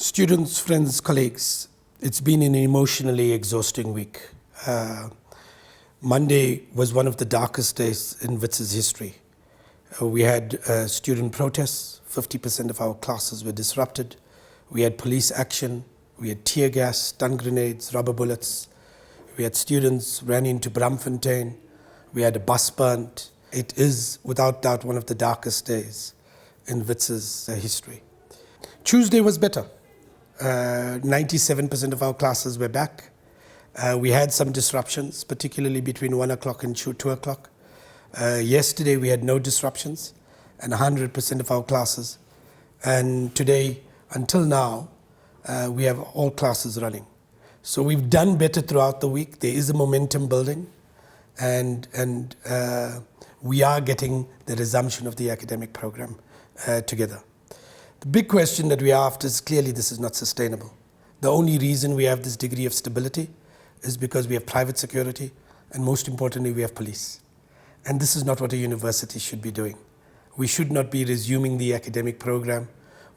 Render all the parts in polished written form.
Students, friends, colleagues, it's been an emotionally exhausting week. Monday was one of the darkest days in Wits' history. We had student protests, 50% of our classes were disrupted. We had police action, we had tear gas, stun grenades, rubber bullets. We had students ran into Bramfontein, we had a bus burnt. It is without doubt one of the darkest days in Wits' history. Tuesday was better. 97% of our classes were back. We had some disruptions, particularly between 1 o'clock and 2 o'clock. Yesterday we had no disruptions and 100% of our classes. And today, until now, we have all classes running. So we've done better throughout the week. There is a momentum building and we are getting the resumption of the academic program together. The big question that we are after is clearly this is not sustainable. The only reason we have this degree of stability is because we have private security and most importantly we have police. And this is not what a university should be doing. We should not be resuming the academic program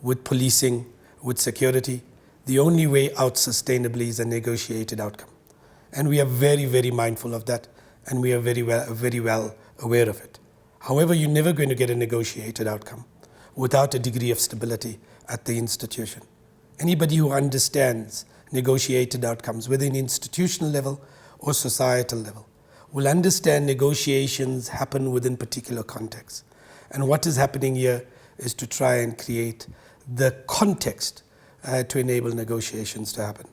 with policing, with security. The only way out sustainably is a negotiated outcome. And we are very, very mindful of that and we are very well aware of it. However, you're never going to get a negotiated outcome without a degree of stability at the institution. Anybody who understands negotiated outcomes, whether in institutional level or societal level, will understand negotiations happen within particular contexts. And what is happening here is to try and create the context to enable negotiations to happen.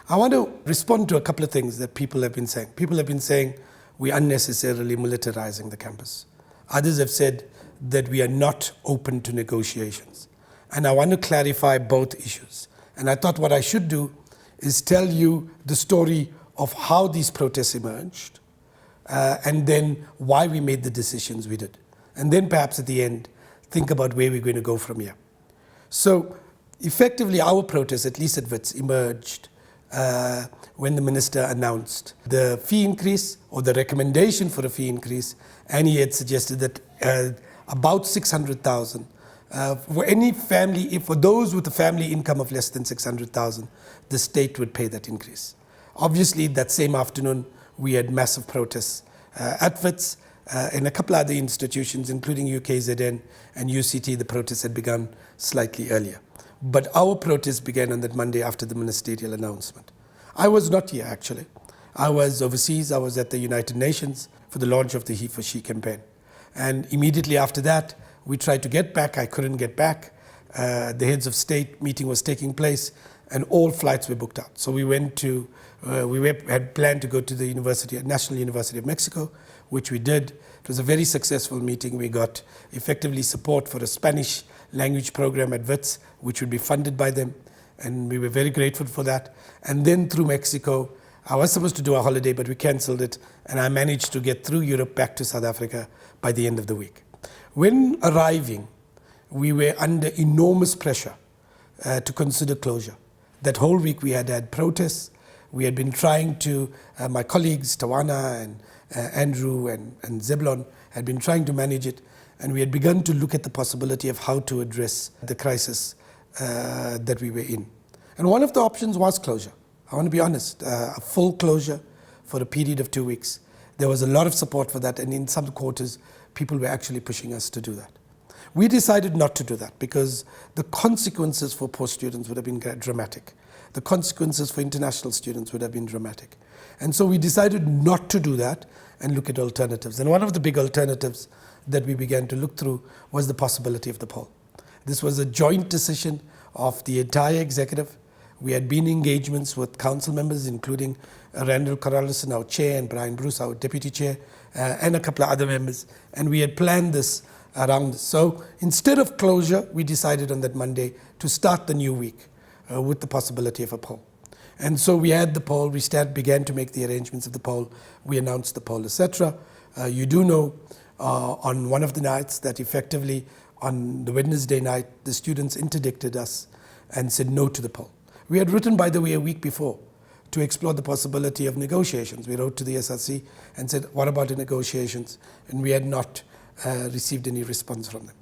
I want to respond to a couple of things that people have been saying. People have been saying we're unnecessarily militarizing the campus. Others have said that we are not open to negotiations. And I want to clarify both issues. And I thought what I should do is tell you the story of how these protests emerged and then why we made the decisions we did. And then perhaps at the end, think about where we're going to go from here. So effectively our protests, at least at Wits, emerged when the minister announced the fee increase or the recommendation for a fee increase, and he had suggested that about 600,000 for any family, for those with a family income of less than 600,000, the state would pay that increase. Obviously, that same afternoon, we had massive protests at Wits and a couple other institutions, including UKZN and UCT. The protests had begun slightly earlier. But our protest began on that Monday after the ministerial announcement. I was not here, actually. I was overseas. I was at the United Nations for the launch of the He for She campaign. And immediately after that, we tried to get back. I couldn't get back. The heads of state meeting was taking place and all flights were booked out. So we went to, had planned to go to the National University of Mexico, which we did. It was a very successful meeting. We got effectively support for a Spanish language program at Wits, which would be funded by them. And we were very grateful for that. And then through Mexico, I was supposed to do a holiday, but we canceled it. And I managed to get through Europe back to South Africa by the end of the week. When arriving, we were under enormous pressure to consider closure. That whole week we had had protests. We had been trying to, my colleagues, Tawana and Andrew and Zeblon had been trying to manage it. And we had begun to look at the possibility of how to address the crisis that we were in. And one of the options was closure. I want to be honest, a full closure for a period of 2 weeks. There was a lot of support for that, and in some quarters, people were actually pushing us to do that. We decided not to do that because the consequences for poor students would have been dramatic. The consequences for international students would have been dramatic. And so we decided not to do that and look at alternatives. And one of the big alternatives that we began to look through was the possibility of the poll. This was a joint decision of the entire executive. We had been in engagements with council members, including Randall Corralison, our chair, and Brian Bruce, our deputy chair, and a couple of other members. And we had planned this around this. So instead of closure, we decided on that Monday to start the new week with the possibility of a poll. And so we had the poll. We began to make the arrangements of the poll. We announced the poll, etc. You do know on one of the nights that effectively on the Wednesday night, the students interdicted us and said no to the poll. We had written, by the way, a week before to explore the possibility of negotiations. We wrote to the SRC and said, what about the negotiations? And we had not received any response from them.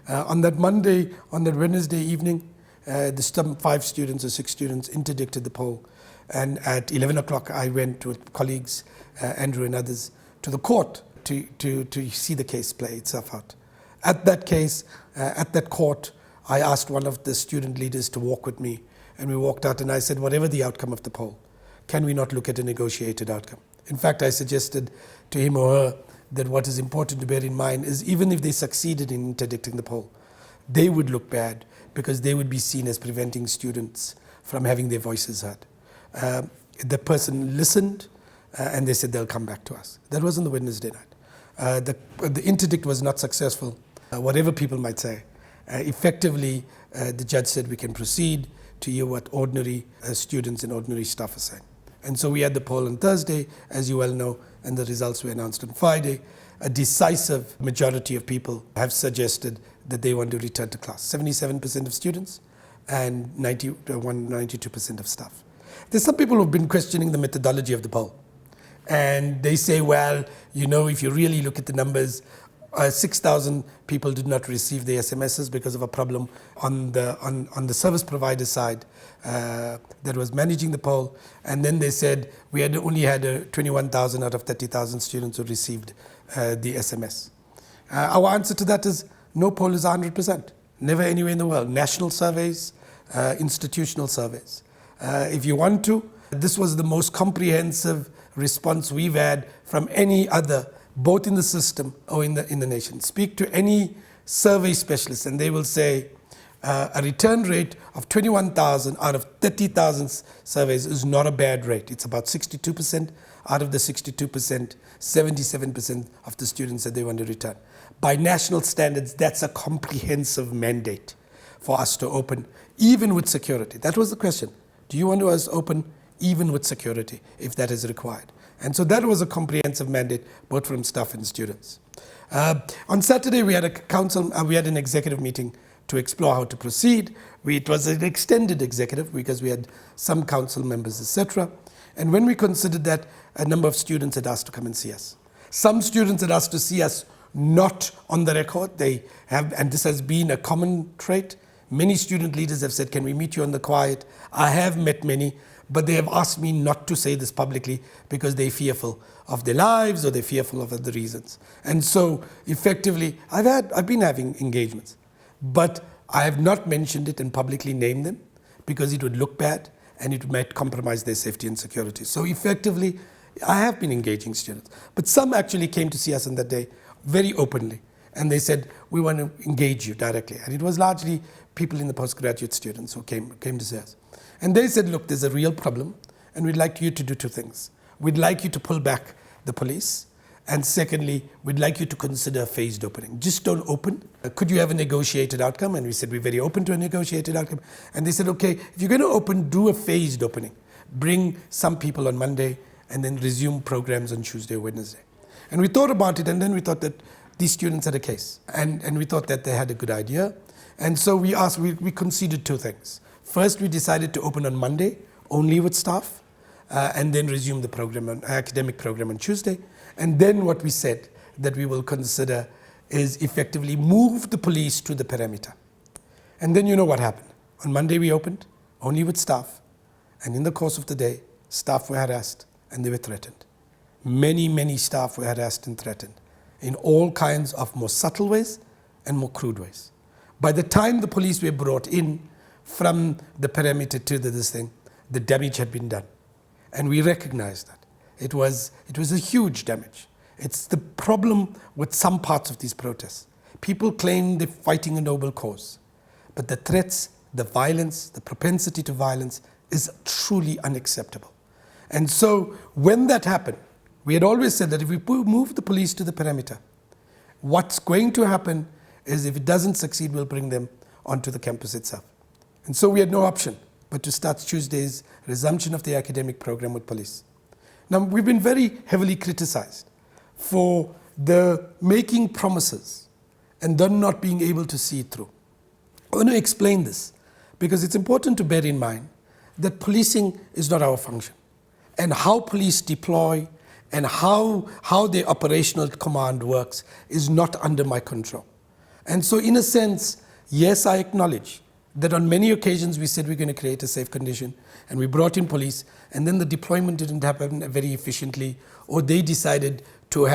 On that Wednesday evening, 5 students or 6 students interdicted the poll. And at 11 o'clock, I went with colleagues, Andrew and others, to the court to see the case play itself out. At that court, I asked one of the student leaders to walk with me. And we walked out and I said, whatever the outcome of the poll, can we not look at a negotiated outcome? In fact, I suggested to him or her that what is important to bear in mind is even if they succeeded in interdicting the poll, they would look bad because they would be seen as preventing students from having their voices heard. The person listened and they said they'll come back to us. That was on the Wednesday night. The interdict was not successful, whatever people might say. Effectively, the judge said we can proceed to hear what ordinary students and ordinary staff are saying. And so we had the poll on Thursday, as you well know, and the results were announced on Friday. A decisive majority of people have suggested that they want to return to class. 77% of students and 92% of staff. There's some people who've been questioning the methodology of the poll. And they say, well, you know, if you really look at the numbers, 6,000 people did not receive the SMSs because of a problem on the service provider side that was managing the poll. And then they said we had only had 21,000 out of 30,000 students who received the SMS. Our answer to that is no poll is 100%. Never anywhere in the world. National surveys, institutional surveys. If you want to, this was the most comprehensive response we've had from any other, both in the system or in the nation. Speak to any survey specialist and they will say a return rate of 21,000 out of 30,000 surveys is not a bad rate. It's about 62%. Out of the 62%, 77% of the students said they want to return. By national standards, that's a comprehensive mandate for us to open, even with security. That was the question. Do you want us open even with security, if that is required? And so that was a comprehensive mandate, both from staff and students. On Saturday, we had an executive meeting to explore how to proceed. It was an extended executive because we had some council members, etc. And when we considered that, a number of students had asked to come and see us. Some students had asked to see us not on the record. They have, and this has been a common trait. Many student leaders have said, can we meet you on the quiet? I have met many, but they have asked me not to say this publicly because they're fearful of their lives or they're fearful of other reasons. And so effectively, I've been having engagements, but I have not mentioned it and publicly named them because it would look bad and it might compromise their safety and security. So effectively, I have been engaging students. But some actually came to see us on that day very openly. And they said, we want to engage you directly. And it was largely people in the postgraduate students who came to see us. And they said, look, there's a real problem, and we'd like you to do two things. We'd like you to pull back the police, and secondly, we'd like you to consider a phased opening. Just don't open. Could you have a negotiated outcome? And we said, we're very open to a negotiated outcome. And they said, okay, if you're going to open, do a phased opening. Bring some people on Monday, and then resume programs on Tuesday or Wednesday. And we thought about it, and then we thought that these students had a case. And we thought that they had a good idea. And so we conceded two things. First, we decided to open on Monday, only with staff, and then resume the program, academic program on Tuesday. And then what we said that we will consider is effectively move the police to the perimeter. And then you know what happened. On Monday we opened, only with staff. And in the course of the day, staff were harassed and they were threatened. Many, many staff were harassed and threatened in all kinds of more subtle ways and more crude ways. By the time the police were brought in from the perimeter to this thing, the damage had been done. And we recognized that. It was a huge damage. It's the problem with some parts of these protests. People claim they're fighting a noble cause, but the threats, the violence, the propensity to violence is truly unacceptable. And so when that happened, we had always said that if we move the police to the perimeter, what's going to happen is if it doesn't succeed, we'll bring them onto the campus itself. And so we had no option but to start Tuesday's resumption of the academic program with police. Now, we've been very heavily criticized for the making promises and then not being able to see it through. I want to explain this because it's important to bear in mind that policing is not our function. And how police deploy and how their operational command works is not under my control. And so in a sense, yes, I acknowledge that on many occasions we said we're going to create a safe condition, and we brought in police, and then the deployment didn't happen very efficiently, or they decided to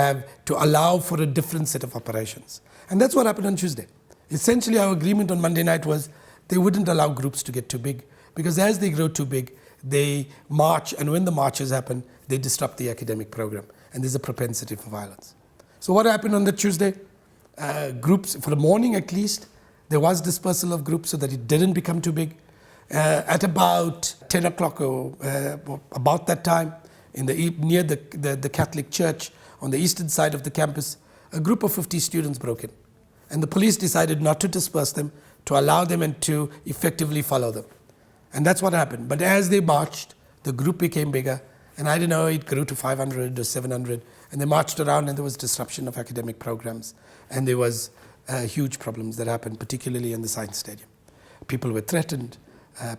allow for a different set of operations. And that's what happened on Tuesday. Essentially, our agreement on Monday night was they wouldn't allow groups to get too big, because as they grow too big, they march, and when the marches happen, they disrupt the academic program, and there's a propensity for violence. So what happened on the Tuesday? Groups, for the morning at least, there was dispersal of groups so that it didn't become too big. At about 10 o'clock or about that time, near the Catholic Church on the eastern side of the campus, a group of 50 students broke in. And the police decided not to disperse them, to allow them and to effectively follow them. And that's what happened. But as they marched, the group became bigger. And I don't know, it grew to 500 or 700. And they marched around, and there was disruption of academic programs. And there was huge problems that happened, particularly in the Science Stadium. People were threatened,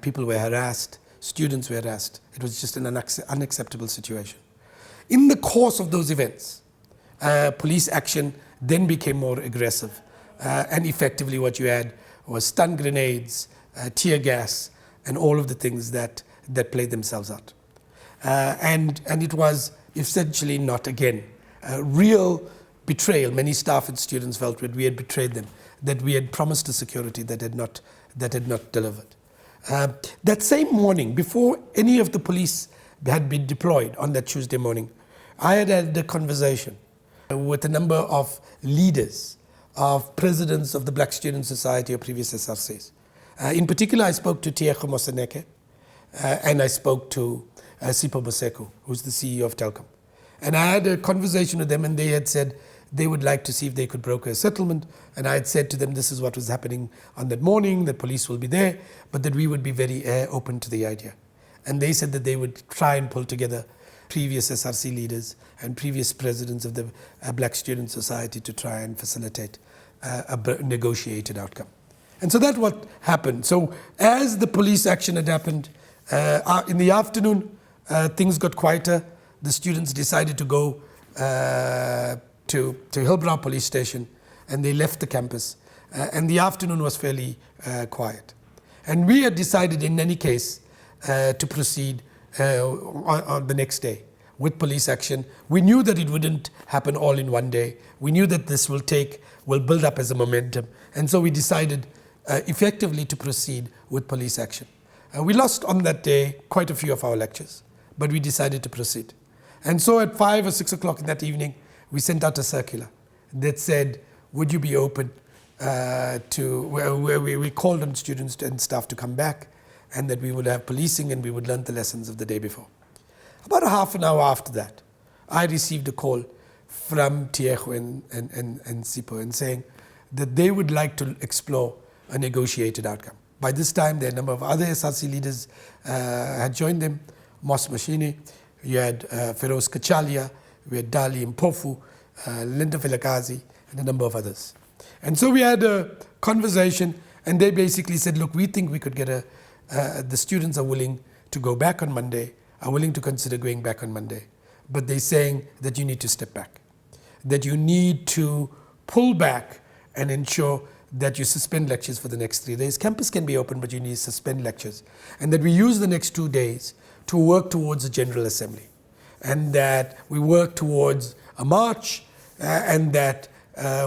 people were harassed, students were harassed. It was just an unacceptable situation. In the course of those events, police action then became more aggressive. And effectively what you had was stun grenades, tear gas, and all of the things that played themselves out. And it was essentially not, again, real betrayal. Many staff and students felt that we had betrayed them, that we had promised a security that had not delivered. That same morning, before any of the police had been deployed on that Tuesday morning, I had had a conversation with a number of leaders, of presidents of the Black Student Society or previous SRCs. In particular, I spoke to Tieko Moseneke, and I spoke to Sipho Boseko, who's the CEO of Telkom. And I had a conversation with them, and they had said they would like to see if they could broker a settlement. And I had said to them, this is what was happening on that morning, the police will be there, but that we would be very open to the idea. And they said that they would try and pull together previous SRC leaders and previous presidents of the Black Student Society to try and facilitate a negotiated outcome. And so that's what happened. So as the police action had happened, in the afternoon, things got quieter. The students decided to go to Hillbrow Police Station, and they left the campus. And the afternoon was fairly quiet. And we had decided in any case to proceed on the next day with police action. We knew that it wouldn't happen all in one day. We knew that this will build up as a momentum. And so we decided effectively to proceed with police action. We lost on that day quite a few of our lectures, but we decided to proceed. And so at 5 or 6 o'clock in that evening, we sent out a circular that said, would you be open where we called on students and staff to come back, and that we would have policing and we would learn the lessons of the day before. About a half an hour after that, I received a call from Tieko and Sipho and saying that they would like to explore a negotiated outcome. By this time, there are a number of other SRC leaders had joined them, Mos Mashini, you had Feroz Kachalia, we had Dali Mpofu, Linda Felakazi, and a number of others. And so we had a conversation, and they basically said, look, we think we could get the students are willing to go back on Monday, are willing to consider going back on Monday, but they're saying that you need to step back, that you need to pull back and ensure that you suspend lectures for the next 3 days. Campus can be open, but you need to suspend lectures. And that we use the next 2 days to work towards a General Assembly. And that we work towards a march, and that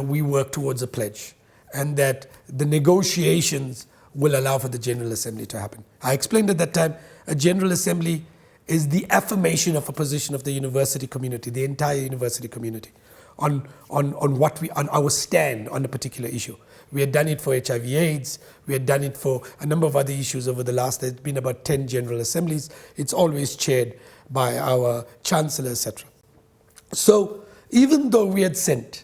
we work towards a pledge. And that the negotiations will allow for the General Assembly to happen. I explained at that time, a General Assembly is the affirmation of a position of the university community, the entire university community, on our stand on a particular issue. We had done it for HIV/AIDS. We had done it for a number of other issues over the last. There's been about 10 General Assemblies. It's always chaired by our Chancellor, etc. So even though we had sent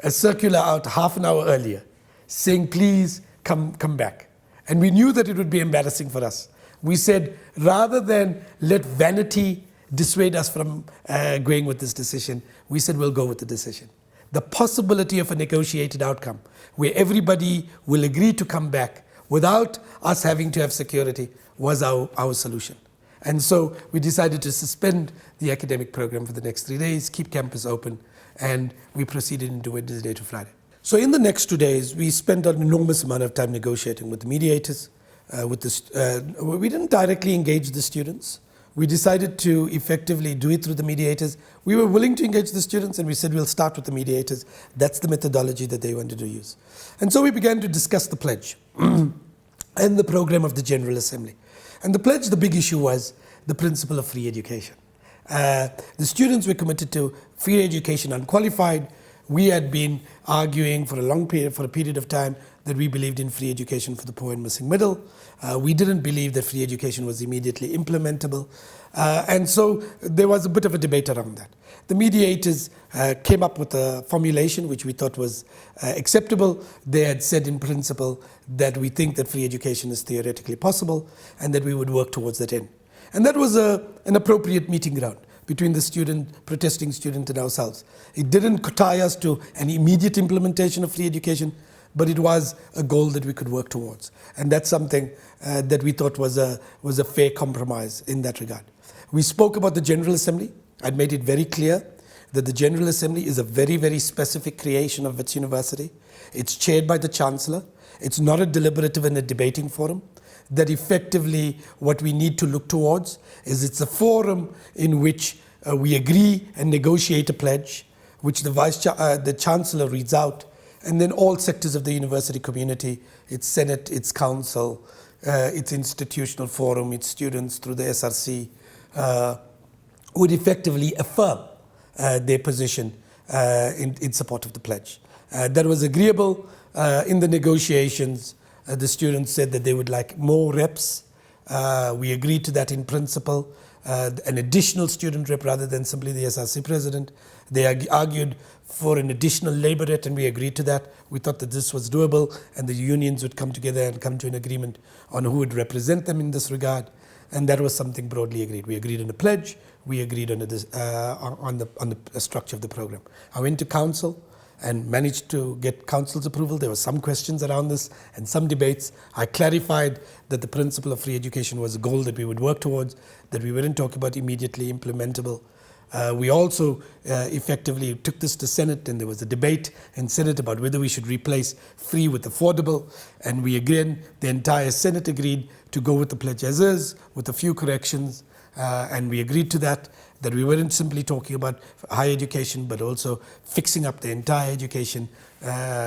a circular out half an hour earlier saying, please come back, and we knew that it would be embarrassing for us, we said, rather than let vanity dissuade us from going with this decision, we said we'll go with the decision. The possibility of a negotiated outcome where everybody will agree to come back without us having to have security was our solution. And so we decided to suspend the academic program for the next 3 days, keep campus open, and we proceeded into Wednesday to Friday. So in the next 2 days, we spent an enormous amount of time negotiating with the mediators. with the we didn't directly engage the students. We decided to effectively do it through the mediators. We were willing to engage the students, and we said we'll start with the mediators. That's the methodology that they wanted to use. And so we began to discuss the pledge and the program of the General Assembly. And the pledge, the big issue was the principle of free education. The students were committed to free education unqualified. We had been arguing for a period of time, that we believed in free education for the poor and missing middle. We didn't believe that free education was immediately implementable. And so there was a bit of a debate around that. The mediators came up with a formulation which we thought was acceptable. They had said in principle that we think that free education is theoretically possible and that we would work towards that end. And that was an appropriate meeting ground between the protesting student and ourselves. It didn't tie us to an immediate implementation of free education, but it was a goal that we could work towards. And that's something that we thought was a fair compromise in that regard. We spoke about the General Assembly. I'd made it very clear that the General Assembly is a very, very specific creation of Wits University. It's chaired by the Chancellor. It's not a deliberative and a debating forum. That effectively what we need to look towards is it's a forum in which we agree and negotiate a pledge, which the Chancellor reads out, and then all sectors of the university community, its Senate, its council, its institutional forum, its students through the SRC, would effectively affirm their position in support of the pledge. That was agreeable in the negotiations. The students said that they would like more reps. We agreed to that in principle. An additional student rep rather than simply the SRC president. They argued for an additional labor rep, and we agreed to that. We thought that this was doable, and the unions would come together and come to an agreement on who would represent them in this regard. And that was something broadly agreed. We agreed on the pledge. We agreed on the structure of the program. I went to council and managed to get council's approval. There were some questions around this and some debates. I clarified that the principle of free education was a goal that we would work towards, that we weren't talking about immediately implementable. We also effectively took this to Senate, and there was a debate in Senate about whether we should replace free with affordable. And we again, the entire Senate agreed to go with the pledge as is, with a few corrections. And we agreed to that we weren't simply talking about higher education, but also fixing up the entire education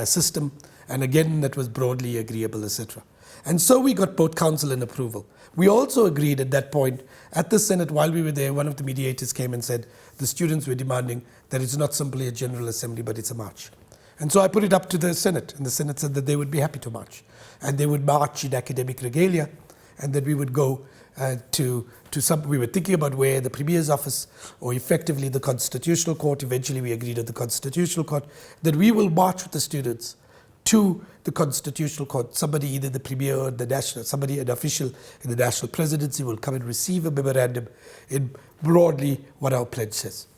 system. And again, that was broadly agreeable, etc. And so we got both council and approval. We also agreed at that point, at the Senate, while we were there, one of the mediators came and said the students were demanding that it's not simply a General Assembly, but it's a march. And so I put it up to the Senate, and the Senate said that they would be happy to march. And they would march in academic regalia, and that we would go we were thinking about where the Premier's office or effectively the Constitutional Court, eventually we agreed at the Constitutional Court, that we will march with the students to the Constitutional Court. Somebody, either the Premier or an official in the National Presidency will come and receive a memorandum in broadly what our pledge says.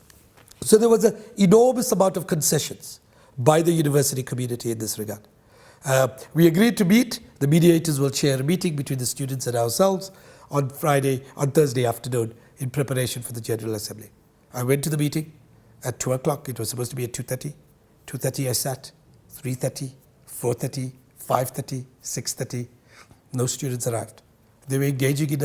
So there was an enormous amount of concessions by the university community in this regard. We agreed to meet. The mediators will chair a meeting between the students and ourselves on Thursday afternoon in preparation for the General Assembly. I went to the meeting at 2 o'clock. It was supposed to be at 2:30. 2:30 I sat, 3:30, 4:30, 5:30, 6:30. No students arrived. They were engaging in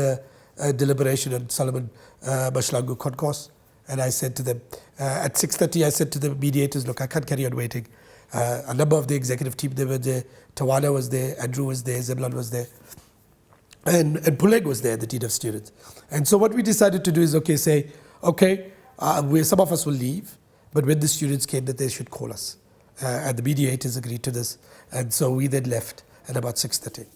a deliberation on Solomon Bashlangu concourse. And I said to them, at 6:30, I said to the mediators, look, I can't carry on waiting. A number of the executive team, they were there. Tawana was there, Andrew was there, Zeblan was there. And Puleg was there, the dean of students. And so what we decided to do is, some of us will leave, but when the students came, that they should call us. And the mediators agreed to this. And so we then left at about 6:30.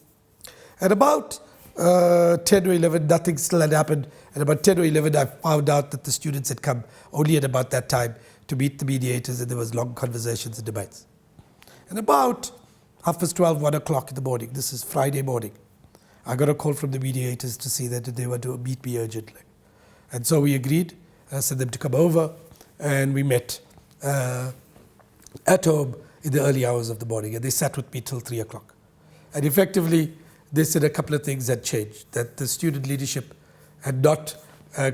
At about 10 or 11, nothing still had happened. At about 10 or 11, I found out that the students had come only at about that time to meet the mediators, and there was long conversations and debates. And about 12:30, 1 o'clock in the morning, this is Friday morning, I got a call from the mediators to see that they were to meet me urgently. And so we agreed. I said them to come over, and we met at home in the early hours of the morning, and they sat with me till 3 o'clock. And effectively, they said a couple of things had changed, that the student leadership had not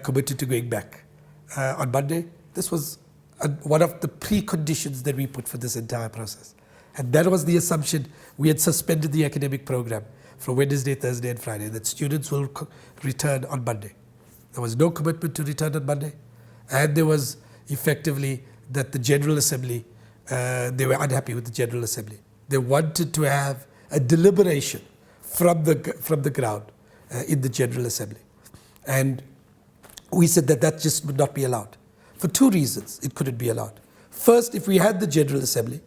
committed to going back on Monday. This was one of the preconditions that we put for this entire process. And that was the assumption. We had suspended the academic program from Wednesday, Thursday and Friday, that students will return on Monday. There was no commitment to return on Monday, and there was effectively that the General Assembly, they were unhappy with the General Assembly. They wanted to have a deliberation from the ground in the General Assembly. And we said that that just would not be allowed. For two reasons it couldn't be allowed. First, if we had the General Assembly,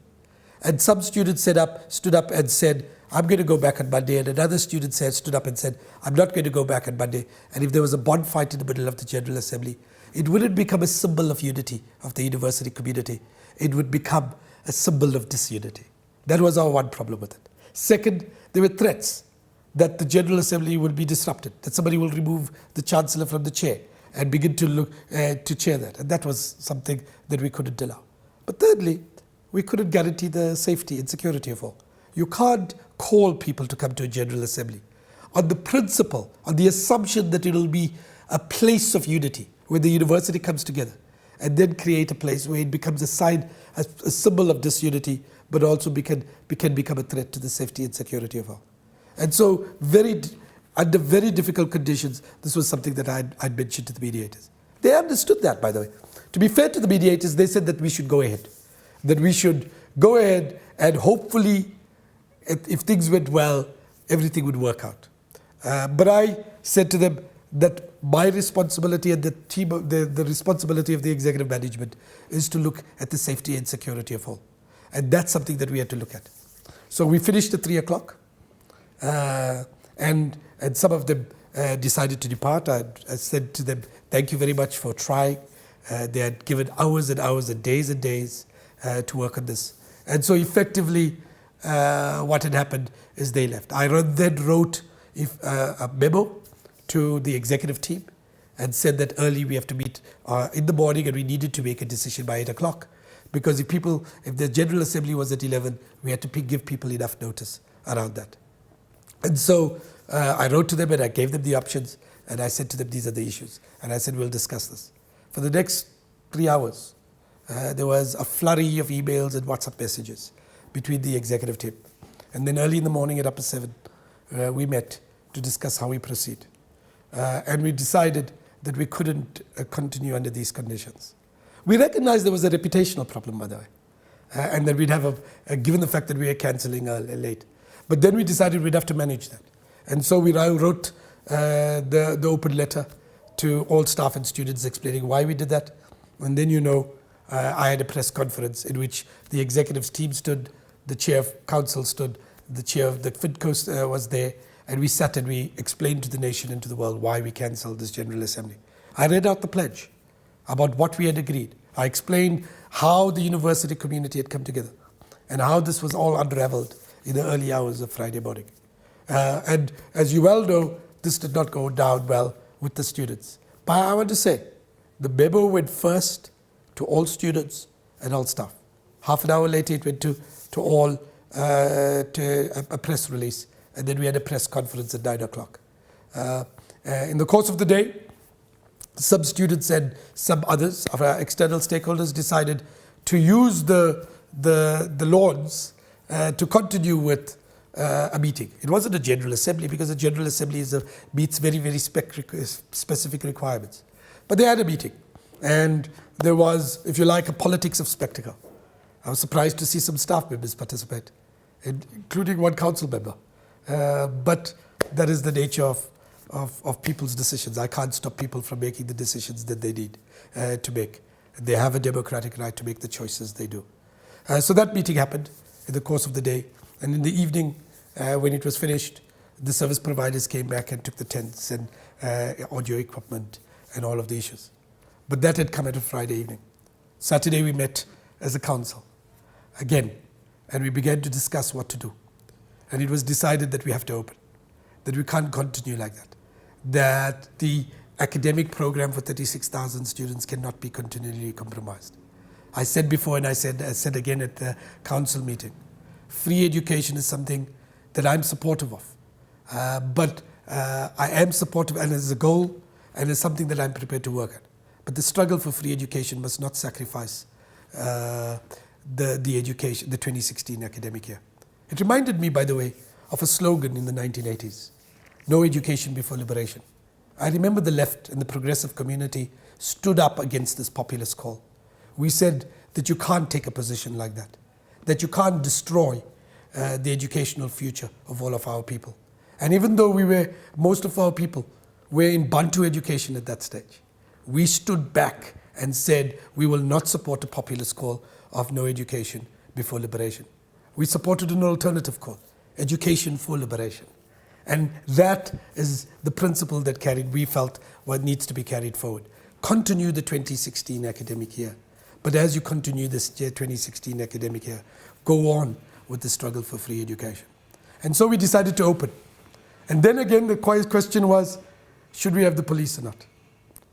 and some students stood up and said, I'm going to go back on Monday, and another student stood up and said, I'm not going to go back on Monday, and if there was a bonfire in the middle of the General Assembly, it wouldn't become a symbol of unity of the university community. It would become a symbol of disunity. That was our one problem with it. Second, there were threats that the General Assembly will be disrupted, that somebody will remove the Chancellor from the chair and begin to look to chair that. And that was something that we couldn't allow. But thirdly, we couldn't guarantee the safety and security of all. You can't call people to come to a General Assembly on the principle, on the assumption that it will be a place of unity, where the university comes together, and then create a place where it becomes a sign, a symbol of disunity, but also can become a threat to the safety and security of all. And so under very difficult conditions, this was something that I'd mentioned to the mediators. They understood that, by the way. To be fair to the mediators, they said that we should go ahead. That we should go ahead and hopefully, if things went well, everything would work out. But I said to them that my responsibility and the responsibility of the executive management is to look at the safety and security of all. And that's something that we had to look at. So we finished at 3 o'clock. And some of them decided to depart. I said to them, thank you very much for trying. They had given hours and hours and days to work on this. And so effectively, what had happened is they left. I then wrote a memo to the executive team and said that early we have to meet in the morning, and we needed to make a decision by 8 o'clock. Because if the General Assembly was at 11, we had to give people enough notice around that. And so I wrote to them and I gave them the options, and I said to them, these are the issues. And I said, we'll discuss this. For the next 3 hours, there was a flurry of emails and WhatsApp messages between the executive team. And then early in the morning at 7, we met to discuss how we proceed. And we decided that we couldn't continue under these conditions. We recognized there was a reputational problem, by the way, and that we'd have given the fact that we were cancelling late. But then we decided we'd have to manage that. And so we wrote the open letter to all staff and students explaining why we did that. And then, I had a press conference in which the executive team stood, the chair of council stood, the chair of the FIDCO was there, and we sat and we explained to the nation and to the world why we cancelled this General Assembly. I read out the pledge about what we had agreed. I explained how the university community had come together and how this was all unraveled in the early hours of Friday morning. And as you well know, this did not go down well with the students. But I want to say, the memo went first to all students and all staff. Half an hour later, it went to all, to a press release. And then we had a press conference at 9 o'clock. In the course of the day, some students and some others of our external stakeholders decided to use the lawns to continue with a meeting. It wasn't a General Assembly, because a General Assembly meets very, very specific requirements. But they had a meeting, and there was, if you like, a politics of spectacle. I was surprised to see some staff members participate, including one council member. But that is the nature of people's decisions. I can't stop people from making the decisions that they need to make. They have a democratic right to make the choices they do. So that meeting happened in the course of the day. And in the evening, when it was finished, the service providers came back and took the tents and audio equipment and all of the issues. But that had come at a Friday evening. Saturday we met as a council again, and we began to discuss what to do. And it was decided that we have to open, that we can't continue like that, that the academic program for 36,000 students cannot be continually compromised. I said before, and I said again at the council meeting, free education is something that I'm supportive of. But I am supportive, and as a goal, and it's something that I'm prepared to work at. But the struggle for free education must not sacrifice the education, the 2016 academic year. It reminded me, by the way, of a slogan in the 1980s, no education before liberation. I remember the left and the progressive community stood up against this populist call. We said that you can't take a position like that you can't destroy the educational future of all of our people. And even though most of our people were in Bantu education at that stage, we stood back and said we will not support a populist call of no education before liberation. We supported an alternative call, education for liberation. And that is the principle that we felt what needs to be carried forward. Continue the 2016 academic year. But as you continue this 2016 academic year, go on with the struggle for free education. And so we decided to open. And then again, the question was, should we have the police or not?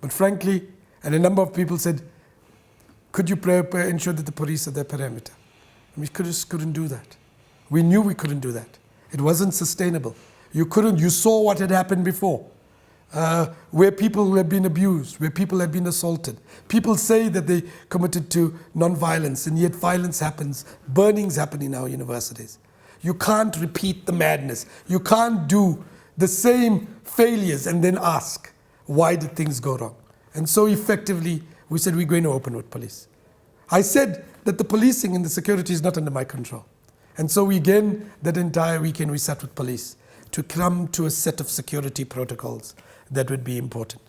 But frankly, and a number of people said, could you ensure that the police are their perimeter? And we just couldn't do that. We knew we couldn't do that. It wasn't sustainable. You saw what had happened before, where people had been abused, where people had been assaulted. People say that they committed to non-violence, and yet violence happens, burnings happen in our universities. You can't repeat the madness. You can't do the same failures and then ask, why did things go wrong? And so effectively, we said we're going to open with police. I said that the policing and the security is not under my control. And so again, that entire weekend we sat with police to come to a set of security protocols that would be important.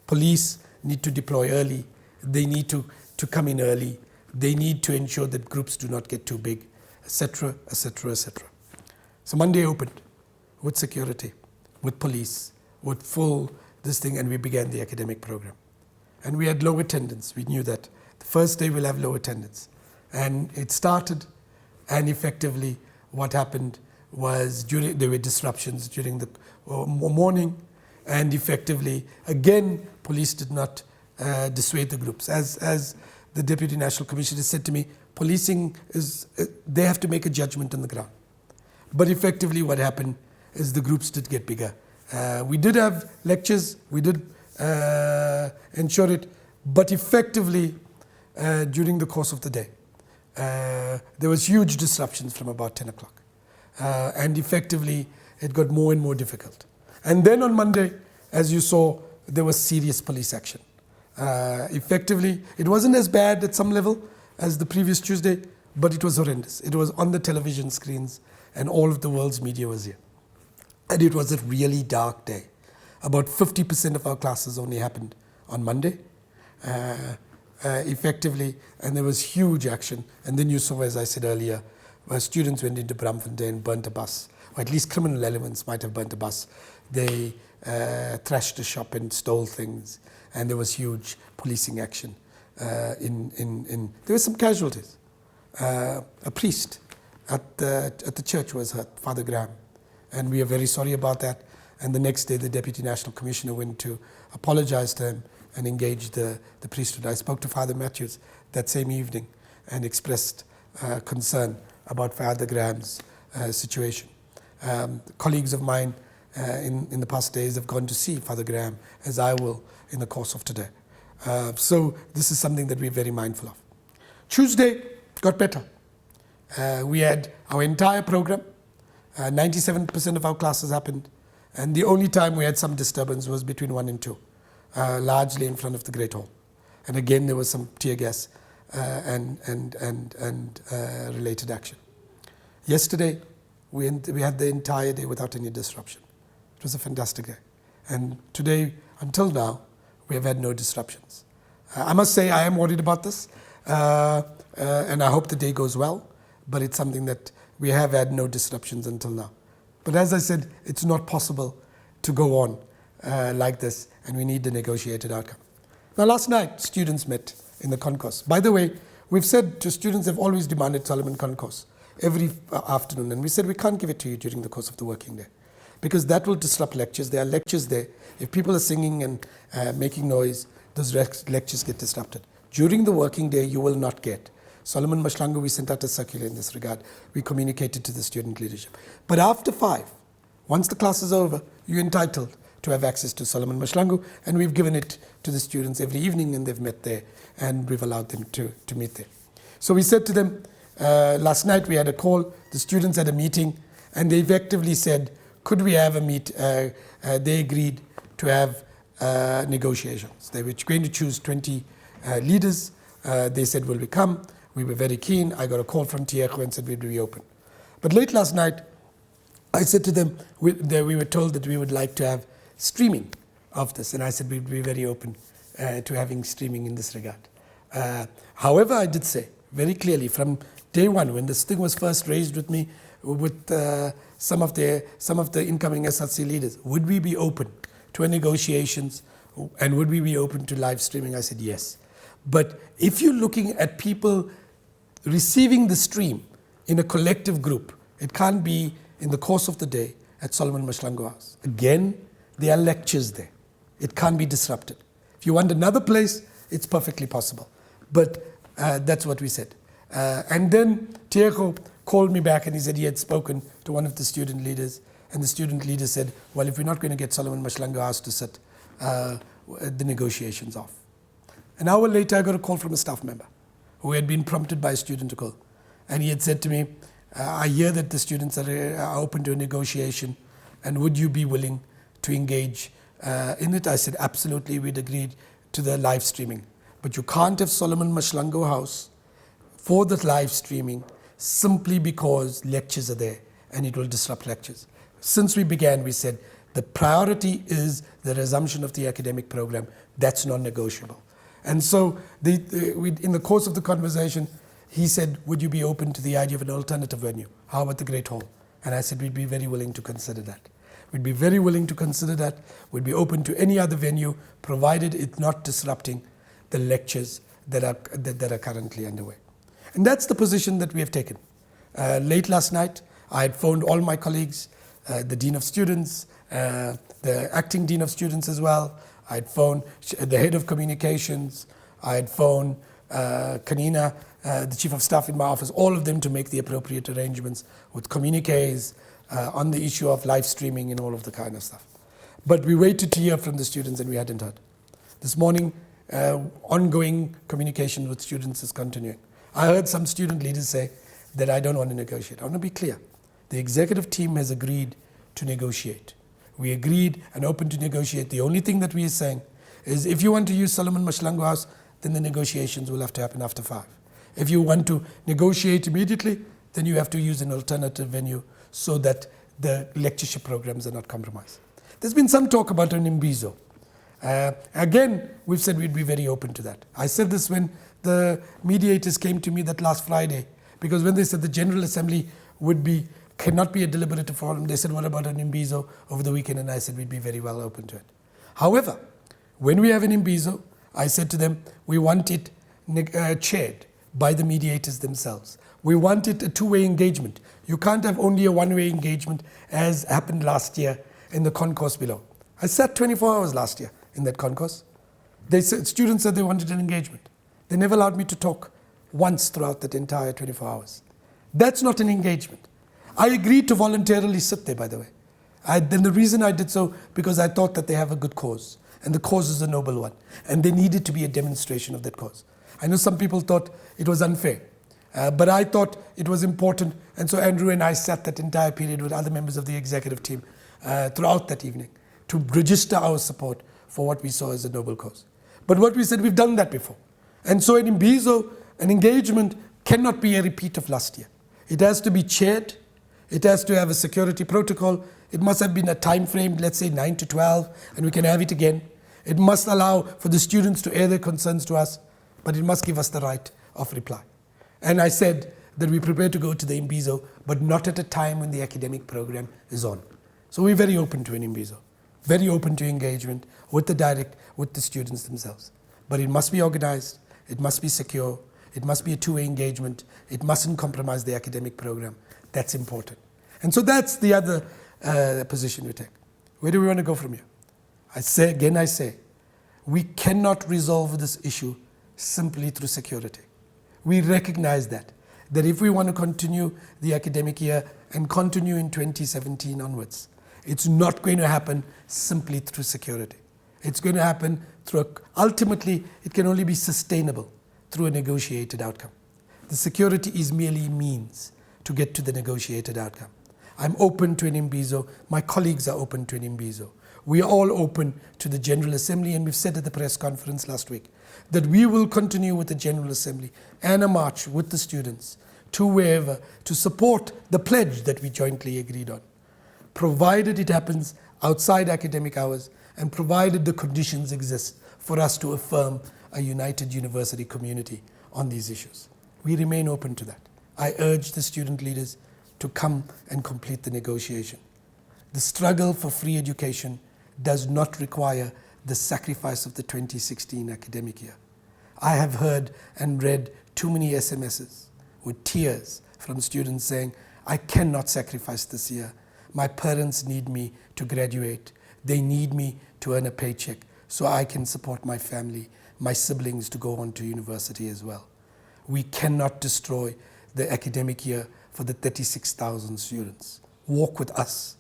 Police need to deploy early. They need to come in early. They need to ensure that groups do not get too big, etc., etc., etc. So Monday opened with security, with police, with full this thing, and we began the academic program. And we had low attendance. We knew that. The first day we'll have low attendance. And it started, and effectively what happened was there were disruptions during the morning, and effectively, again, police did not dissuade the groups. As the Deputy National Commissioner said to me, policing they have to make a judgment on the ground. But effectively what happened is the groups did get bigger. We did have lectures, we did ensure it, but effectively during the course of the day, there was huge disruptions from about 10 o'clock. And effectively, it got more and more difficult. And then on Monday, as you saw, there was serious police action. Effectively, it wasn't as bad at some level as the previous Tuesday, but it was horrendous. It was on the television screens, and all of the world's media was here. And it was a really dark day. About 50% of our classes only happened on Monday, effectively, and there was huge action. And then you saw, as I said earlier, where students went into Bramfontein, burnt a bus, or at least criminal elements might have burnt a bus. They thrashed a shop and stole things, and there was huge policing action. There were some casualties. A priest at the church was hurt, Father Graham, and we are very sorry about that. And the next day, the Deputy National Commissioner went to apologize to him and engage the priesthood. I spoke to Father Matthews that same evening and expressed concern about Father Graham's situation. Colleagues of mine in the past days have gone to see Father Graham, as I will in the course of today. So this is something that we're very mindful of. Tuesday got better. We had our entire program. 97% of our classes happened. And the only time we had some disturbance was between 1 and 2, largely in front of the Great Hall. And again, there was some tear gas and related action. Yesterday, we had the entire day without any disruption. It was a fantastic day. And today, until now, we have had no disruptions. I must say I am worried about this, and I hope the day goes well, but it's something that we have had no disruptions until now. But as I said, it's not possible to go on like this, and we need a negotiated outcome. Now, last night, students met in the concourse. By the way, we've said to students, they've always demanded Solomon concourse every afternoon, and we said we can't give it to you during the course of the working day, because that will disrupt lectures. There are lectures there. If people are singing and making noise, those lectures get disrupted. During the working day, you will not get. Solomon Mashlangu, we sent out a circular in this regard. We communicated to the student leadership. But after 5, once the class is over, you're entitled to have access to Solomon Mashlangu, and we've given it to the students every evening, and they've met there, and we've allowed them to meet there. So we said to them, last night we had a call, the students had a meeting, And they effectively said, could we have a meet? They agreed to have negotiations. They were going to choose 20 leaders. They said, will we come? We were very keen. I got a call from Tieko and said we'd be open. But late last night, I said to them, we were told that we would like to have streaming of this. And I said we'd be very open to having streaming in this regard. However, I did say very clearly from day one, when this thing was first raised with me, with some of the incoming SRC leaders, would we be open to negotiations and would we be open to live streaming? I said yes. But if you're looking at people receiving the stream in a collective group, it can't be in the course of the day at Solomon Mashlango House. Again, there are lectures there. It can't be disrupted. If you want another place, it's perfectly possible. But that's what we said. And then Tieko called me back and he said he had spoken to one of the student leaders, and the student leader said, well, if we're not going to get Solomon Mashlango House to sit the negotiations off. An hour later, I got a call from a staff member who had been prompted by a student to call. And he had said to me, I hear that the students are open to a negotiation, and would you be willing to engage in it? I said, absolutely, we'd agreed to the live streaming. But you can't have Solomon Mashlango House for the live streaming simply because lectures are there and it will disrupt lectures. Since we began, we said the priority is the resumption of the academic program. That's non-negotiable. And so in the course of the conversation, he said, would you be open to the idea of an alternative venue? How about the Great Hall? And I said, we'd be very willing to consider that. We'd be very willing to consider that. We'd be open to any other venue, provided it's not disrupting the lectures that are currently underway. And that's the position that we have taken. Late last night, I had phoned all my colleagues, the Dean of Students, the Acting Dean of Students as well. I had phoned the Head of Communications. I had phoned Kanina, the Chief of Staff in my office, all of them to make the appropriate arrangements with communiques on the issue of live streaming and all of the kind of stuff. But we waited to hear from the students and we hadn't heard. This morning, ongoing communication with students is continuing. I heard some student leaders say that I don't want to negotiate. I want to be clear. The executive team has agreed to negotiate. We agreed and open to negotiate. The only thing that we are saying is if you want to use Solomon Mashlango House, then the negotiations will have to happen after 5. If you want to negotiate immediately, then you have to use an alternative venue so that the lectureship programs are not compromised. There's been some talk about an Imbizo. Again, we've said we'd be very open to that. I said this when the mediators came to me that last Friday, because when they said the General Assembly cannot be a deliberative forum, they said, what about an Imbizo over the weekend? And I said, we'd be very well open to it. However, when we have an Imbizo, I said to them, we want it chaired by the mediators themselves. We want it a two-way engagement. You can't have only a one-way engagement as happened last year in the concourse below. I sat 24 hours last year in that concourse. Students said they wanted an engagement. They never allowed me to talk once throughout that entire 24 hours. That's not an engagement. I agreed to voluntarily sit there, by the way. Then the reason I did so, because I thought that they have a good cause. And the cause is a noble one. And there needed to be a demonstration of that cause. I know some people thought it was unfair. But I thought it was important. And so Andrew and I sat that entire period with other members of the executive team throughout that evening to register our support for what we saw as a noble cause. But what we said, we've done that before. And so in Imbizo, an engagement cannot be a repeat of last year. It has to be chaired. It has to have a security protocol. It must have been a time frame, let's say 9 to 12, and we can have it again. It must allow for the students to air their concerns to us, but it must give us the right of reply. And I said that we're prepared to go to the Imbizo, but not at a time when the academic program is on. So we're very open to an Imbizo, very open to engagement with the students themselves. But it must be organized, it must be secure, it must be a two-way engagement, it mustn't compromise the academic program. That's important. And so that's the other position we take. Where do we want to go from here? I say, we cannot resolve this issue simply through security. We recognize that if we want to continue the academic year and continue in 2017 onwards, it's not going to happen simply through security. It's going to happen ultimately, it can only be sustainable through a negotiated outcome. The security is merely means to get to the negotiated outcome. I'm open to an imbizo. My colleagues are open to an imbizo. We are all open to the General Assembly, and we've said at the press conference last week that we will continue with the General Assembly and a march with the students to wherever to support the pledge that we jointly agreed on, provided it happens outside academic hours and provided the conditions exist for us to affirm a united university community on these issues. We remain open to that. I urge the student leaders to come and complete the negotiation. The struggle for free education does not require the sacrifice of the 2016 academic year. I have heard and read too many SMSs with tears from students saying, I cannot sacrifice this year. My parents need me to graduate. They need me to earn a paycheck so I can support my family, my siblings to go on to university as well. We cannot destroy the academic year for the 36,000 students. Walk with us.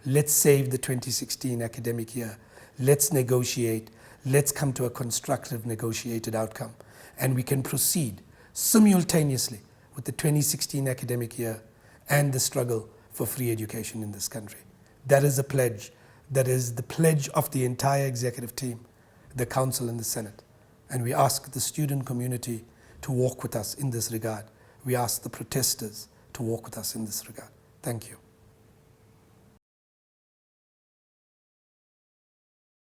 Let's save the 2016 academic year. Let's negotiate. Let's come to a constructive negotiated outcome. And we can proceed simultaneously with the 2016 academic year and the struggle for free education in this country. That is a pledge. That is the pledge of the entire executive team, the council and the Senate. And we ask the student community to walk with us in this regard. We ask the protesters to walk with us in this regard. Thank you.